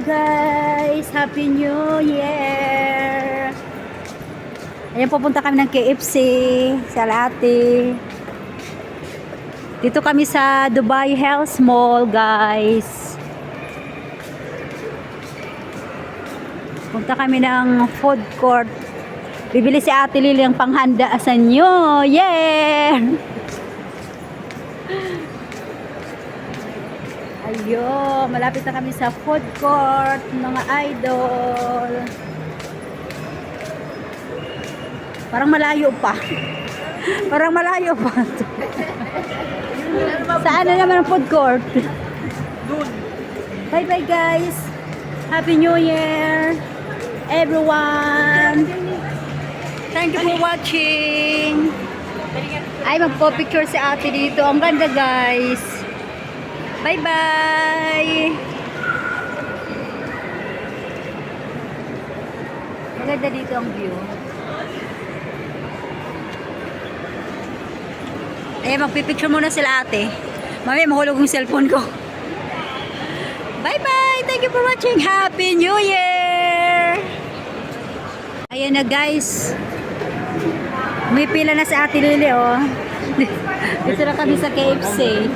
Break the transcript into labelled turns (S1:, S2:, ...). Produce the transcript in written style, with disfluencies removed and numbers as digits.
S1: guys! Happy New Year! Ayan, pupunta kami ng KFC sa Lati. Dito kami sa Dubai Health Mall, guys. Punta kami ng food court. Bibili si Ate Lily ang panghanda sa inyo. Yeah! Ayun, malapit na kami sa food court, mga idol. Parang malayo pa. Parang malayo pa. Saan na naman ang food court? Bye bye guys. Happy New Year everyone. Thank you for watching. Ay, magpo-picture si Ate dito. Ang ganda guys. Bye bye. Maganda dito ang view. Ayan, magpipicture muna sila Ate. Mamaya mahulog yung cellphone ko. Bye bye. Thank you for watching. Happy New Year. Ayan na guys. May pila na si Ate Lily oh. Dito na kami sa KFC.